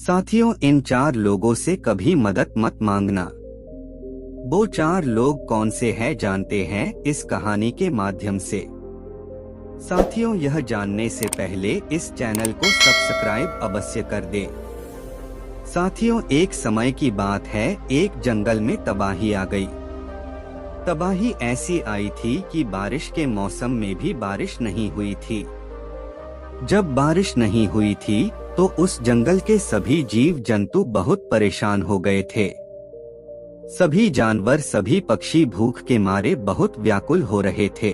साथियों, इन 4 लोगों से कभी मदद मत मांगना। वो 4 लोग कौन से हैं जानते हैं इस कहानी के माध्यम से। साथियों, यह जानने से पहले इस चैनल को सब्सक्राइब अवश्य कर दें। साथियों, एक समय की बात है, एक जंगल में तबाही आ गई। तबाही ऐसी आई थी कि बारिश के मौसम में भी बारिश नहीं हुई थी। जब बारिश नहीं हुई थी तो उस जंगल के सभी जीव जंतु बहुत परेशान हो गए थे। सभी जानवर, सभी पक्षी भूख के मारे बहुत व्याकुल हो रहे थे।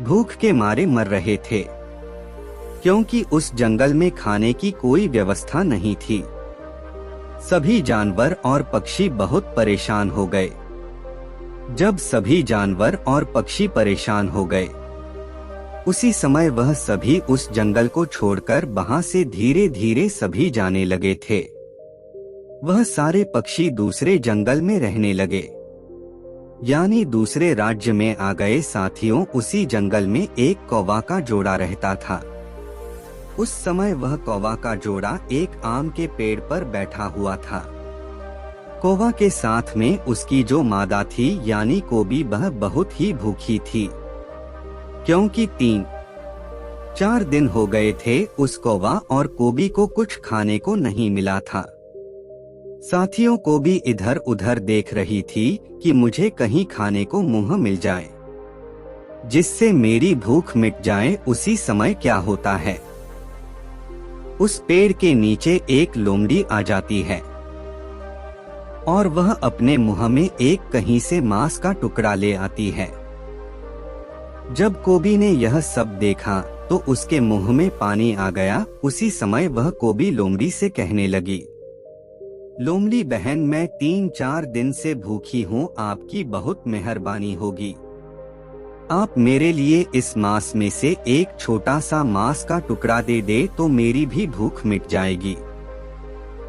भूख के मारे मर रहे थे, क्योंकि उस जंगल में खाने की कोई व्यवस्था नहीं थी। सभी जानवर और पक्षी बहुत परेशान हो गए। जब सभी जानवर और पक्षी परेशान हो गए, उसी समय वह सभी उस जंगल को छोड़कर वहां से धीरे धीरे सभी जाने लगे थे। वह सारे पक्षी दूसरे जंगल में रहने लगे, यानी दूसरे राज्य में आ गए। साथियों, उसी जंगल में एक कौवा का जोड़ा रहता था। उस समय वह कौवा का जोड़ा एक आम के पेड़ पर बैठा हुआ था। कौवा के साथ में उसकी जो मादा थी यानी कोबी, वह बहुत ही भूखी थी, क्योंकि 3-4 दिन हो गए थे उस कौवा और कोबी को कुछ खाने को नहीं मिला था। साथियों, कोबी इधर उधर देख रही थी कि मुझे कहीं खाने को मुंह मिल जाए, जिससे मेरी भूख मिट जाए। उसी समय क्या होता है, उस पेड़ के नीचे एक लोमड़ी आ जाती है और वह अपने मुंह में एक कहीं से मांस का टुकड़ा ले आती है। जब कोबी ने यह सब देखा तो उसके मुंह में पानी आ गया। उसी समय वह कोबी लोमड़ी से कहने लगी, लोमड़ी बहन, मैं 3-4 दिन से भूखी हूँ, आपकी बहुत मेहरबानी होगी। आप मेरे लिए इस मांस में से एक छोटा सा मांस का टुकड़ा दे दे तो मेरी भी भूख मिट जाएगी।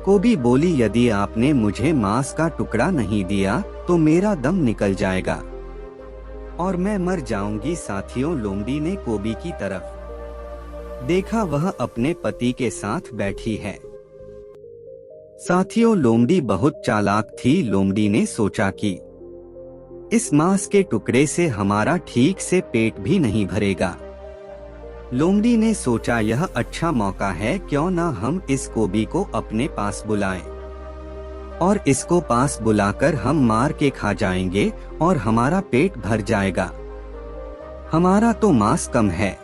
कोबी बोली, यदि आपने मुझे मांस का टुकड़ा नहीं दिया तो मेरा दम निकल जाएगा और मैं मर जाऊंगी। साथियों, लोमड़ी ने कोबी की तरफ देखा, वह अपने पति के साथ बैठी है। साथियों, लोमड़ी बहुत चालाक थी। लोमड़ी ने सोचा कि इस मांस के टुकड़े से हमारा ठीक से पेट भी नहीं भरेगा। लोमड़ी ने सोचा, यह अच्छा मौका है, क्यों ना हम इस कोबी को अपने पास बुलाएं और इसको पास बुलाकर हम मार के खा जाएंगे और हमारा पेट भर जाएगा। हमारा तो मांस कम है,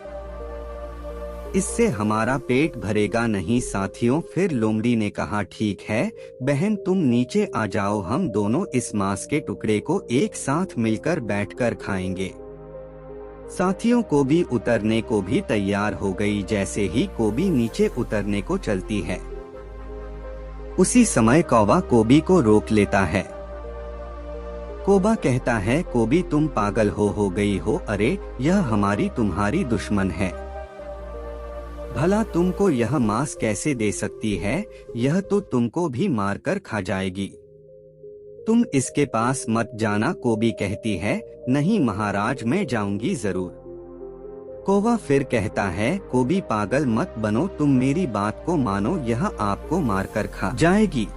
इससे हमारा पेट भरेगा नहीं। साथियों, फिर लोमड़ी ने कहा, ठीक है बहन, तुम नीचे आ जाओ, हम दोनों इस मांस के टुकड़े को एक साथ मिलकर बैठकर खाएंगे। साथियों, कोबी उतरने को भी तैयार हो गई। जैसे ही कोबी नीचे उतरने को चलती है, उसी समय कौवा कोबी को रोक लेता है। कौवा कहता है, कोबी तुम पागल हो गई हो। अरे, यह हमारी तुम्हारी दुश्मन है, भला तुमको यह मांस कैसे दे सकती है? यह तो तुमको भी मारकर खा जाएगी। तुम इसके पास मत जाना। कोबी कहती है, नहीं महाराज, मैं जाऊंगी जरूर। कौवा फिर कहता है, कोबी पागल मत बनो, तुम मेरी बात को मानो, यह आपको मारकर खा जाएगी।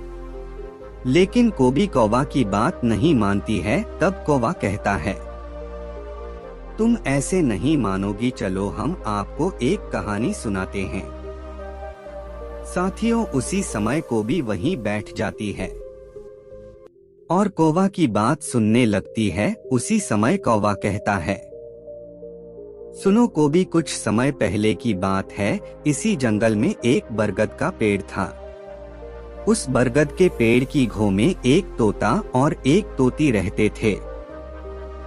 लेकिन कोबी कौवा की बात नहीं मानती है। तब कौवा कहता है, तुम ऐसे नहीं मानोगी, चलो हम आपको एक कहानी सुनाते हैं। साथियों, उसी समय कोबी वहीं बैठ जाती है और कौवा की बात सुनने लगती है। उसी समय कौवा कहता है, सुनो कोबी, कुछ समय पहले की बात है। इसी जंगल में एक बरगद का पेड़ था। उस बरगद के पेड़ की घो में एक तोता और एक तोती रहते थे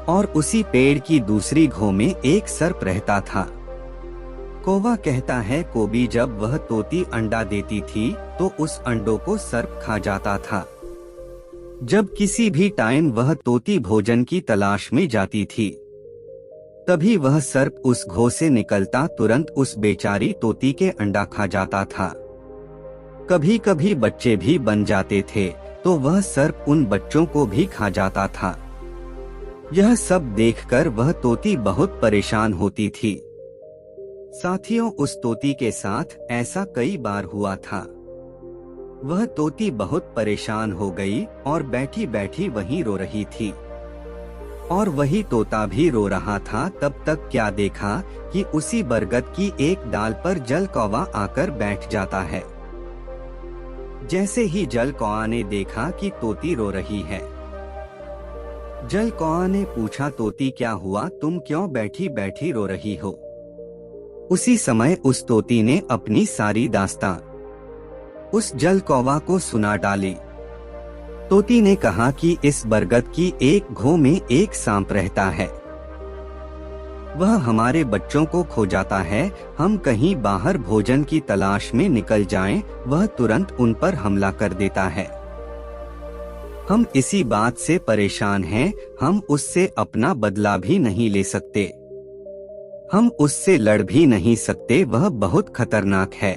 और उसी पेड़ की दूसरी घो में एक सर्प रहता था। कौवा कहता है, कोबी, जब वह तोती अंडा देती थी तो उस अंडों को सर्प खा जाता था। जब किसी भी टाइम वह तोती भोजन की तलाश में जाती थी, तभी वह सर्प उस घो से निकलता तुरंत उस बेचारी तोती के अंडा खा जाता था। कभी कभी बच्चे भी बन जाते थे तो वह सर्प उन बच्चों को भी खा जाता था। यह सब देखकर वह तोती बहुत परेशान होती थी। साथियों, उस तोती के साथ ऐसा कई बार हुआ था। वह तोती बहुत परेशान हो गई और बैठी बैठी वहीं रो रही थी। और वही तोता भी रो रहा था। तब तक क्या देखा कि उसी बरगद की एक डाल पर जल कौवा आकर बैठ जाता है। जैसे ही जल कौवा ने देखा कि तोती रो रही है, जल कौवा ने पूछा, तोती क्या हुआ, तुम क्यों बैठी बैठी रो रही हो? उसी समय उस तोती ने अपनी सारी दास्तां उस जल कौवा को सुना डाली। तोती ने कहा कि इस बरगद की एक घो में एक सांप रहता है। वह हमारे बच्चों को खो जाता है। हम कहीं बाहर भोजन की तलाश में निकल जाएं, वह तुरंत उन पर हमला कर देता है। हम इसी बात से परेशान हैं। हम उससे अपना बदला भी नहीं ले सकते। हम उससे लड़ भी नहीं सकते। वह बहुत खतरनाक है,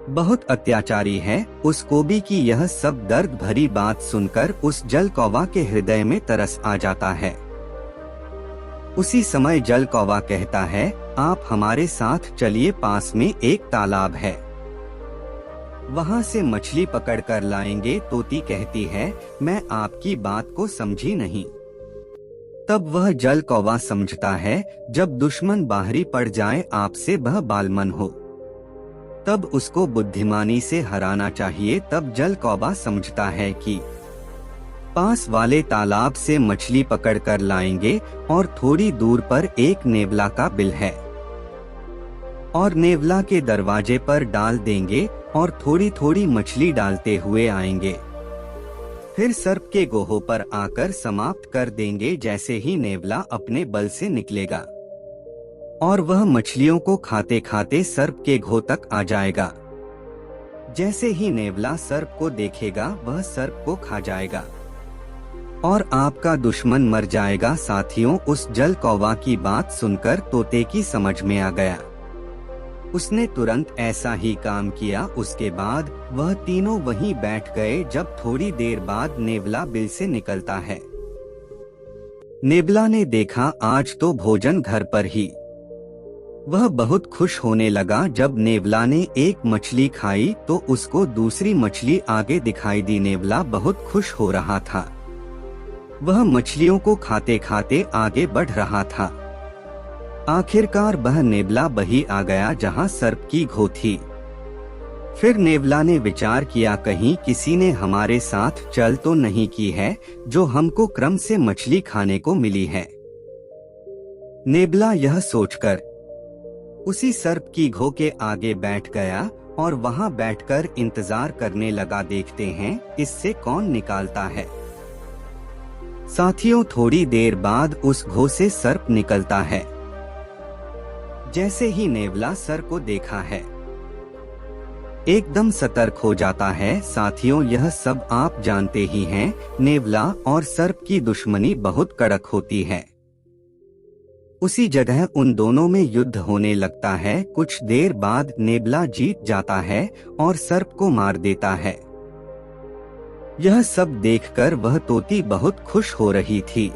बहुत अत्याचारी है। उस कोबी की यह सब दर्द भरी बात सुनकर उस जल कौवा के हृदय में तरस आ जाता है। उसी समय जल कौवा कहता है, आप हमारे साथ चलिए, पास में एक तालाब है, वहां से मछली पकड़ कर लाएंगे। तोती कहती है, मैं आपकी बात को समझी नहीं। तब वह जल कौवा समझता है, जब दुश्मन बाहरी पड़ जाए आपसे वह बालमन हो, तब उसको बुद्धिमानी से हराना चाहिए। तब जल कौवा समझता है कि पास वाले तालाब से मछली पकड़ कर लाएंगे और थोड़ी दूर पर एक नेवला का बिल है, और नेवला के दरवाजे पर डाल देंगे और थोड़ी थोड़ी मछली डालते हुए आएंगे। फिर सर्प के गोहो पर आकर समाप्त कर देंगे। जैसे ही नेवला अपने बल से निकलेगा और वह मछलियों को खाते खाते सर्प के घो तक आ जाएगा। जैसे ही नेवला सर्प को देखेगा, वह सर्प को खा जाएगा और आपका दुश्मन मर जाएगा। साथियों, उस जल कौवा की बात सुनकर तोते की समझ में आ गया। उसने तुरंत ऐसा ही काम किया। उसके बाद वह तीनों वहीं बैठ गए। जब थोड़ी देर बाद नेवला बिल से निकलता है, नेवला ने देखा आज तो भोजन घर पर ही। वह बहुत खुश होने लगा। जब नेवला ने एक मछली खाई तो उसको दूसरी मछली आगे दिखाई दी। नेवला बहुत खुश हो रहा था। वह मछलियों को खाते खाते आगे बढ़ रहा था। आखिरकार वह नेवला वही आ गया जहां सर्प की घो थी। फिर नेवला ने विचार किया, कहीं किसी ने हमारे साथ चल तो नहीं की है, जो हमको क्रम से मछली खाने को मिली है। नेवला यह सोचकर उसी सर्प की घो के आगे बैठ गया और वहां बैठकर इंतजार करने लगा। देखते हैं इससे कौन निकालता है। साथियों, थोड़ी देर बाद उस घो से सर्प निकलता है। जैसे ही नेवला सर्प को देखा है, एकदम सतर्क हो जाता है। साथियों, यह सब आप जानते ही हैं, नेवला और सर्प की दुश्मनी बहुत कड़क होती है। उसी जगह उन दोनों में युद्ध होने लगता है। कुछ देर बाद नेवला जीत जाता है और सर्प को मार देता है। यह सब देखकर वह तोती बहुत खुश हो रही थी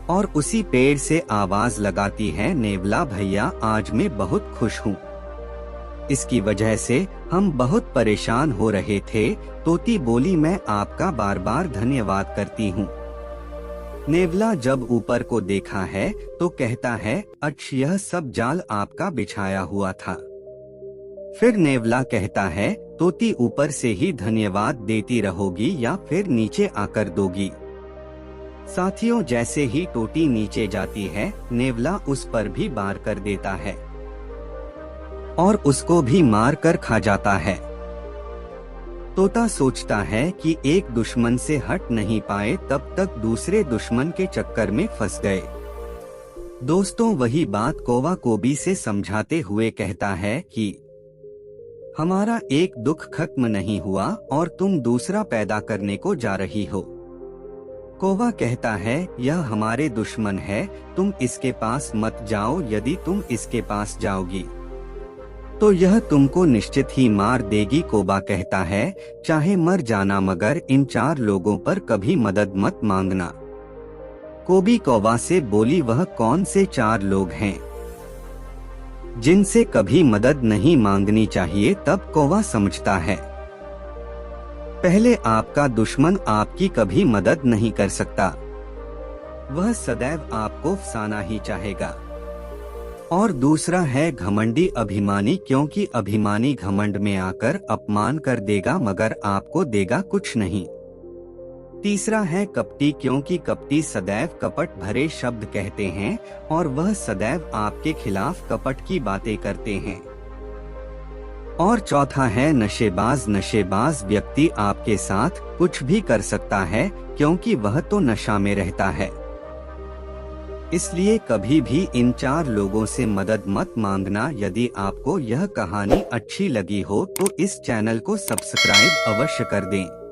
और उसी पेड़ से आवाज लगाती है, नेवला भैया, आज मैं बहुत खुश हूँ। इसकी वजह से हम बहुत परेशान हो रहे थे। तोती बोली, मैं आपका बार बार धन्यवाद करती हूँ। नेवला जब ऊपर को देखा है तो कहता है, अच्छा, यह सब जाल आपका बिछाया हुआ था। फिर नेवला कहता है, तोती ऊपर से ही धन्यवाद देती रहोगी या फिर नीचे आकर दोगी? साथियों, जैसे ही तोती नीचे जाती है, नेवला उस पर भी वार कर देता है और उसको भी मार कर खा जाता है। तोता सोचता है कि एक दुश्मन से हट नहीं पाए, तब तक दूसरे दुश्मन के चक्कर में फंस गए। दोस्तों, वही बात कौवा कोबी से समझाते हुए कहता है कि हमारा एक दुख खत्म नहीं हुआ और तुम दूसरा पैदा करने को जा रही हो। कौवा कहता है, यह हमारे दुश्मन है, तुम इसके पास मत जाओ। यदि तुम इसके पास जाओगी तो यह तुमको निश्चित ही मार देगी। कौवा कहता है, चाहे मर जाना, मगर इन 4 लोगों पर कभी मदद मत मांगना। कोबी कौवा से बोली, वह कौन से 4 लोग हैं? जिनसे कभी मदद नहीं मांगनी चाहिए तब कौवा समझता है। पहले आपका दुश्मन आपकी कभी मदद नहीं कर सकता, वह सदैव आपको फंसाना ही चाहेगा। और दूसरा है घमंडी अभिमानी, क्योंकि अभिमानी घमंड में आकर अपमान कर देगा मगर आपको देगा कुछ नहीं। तीसरा है कपटी, क्योंकि कपटी सदैव कपट भरे शब्द कहते हैं और वह सदैव आपके खिलाफ कपट की बातें करते हैं। और चौथा है नशेबाज, नशेबाज व्यक्ति आपके साथ कुछ भी कर सकता है क्योंकि वह तो नशा में रहता है। इसलिए कभी भी इन 4 लोगों से मदद मत मांगना। यदि आपको यह कहानी अच्छी लगी हो तो इस चैनल को सब्सक्राइब अवश्य कर दें।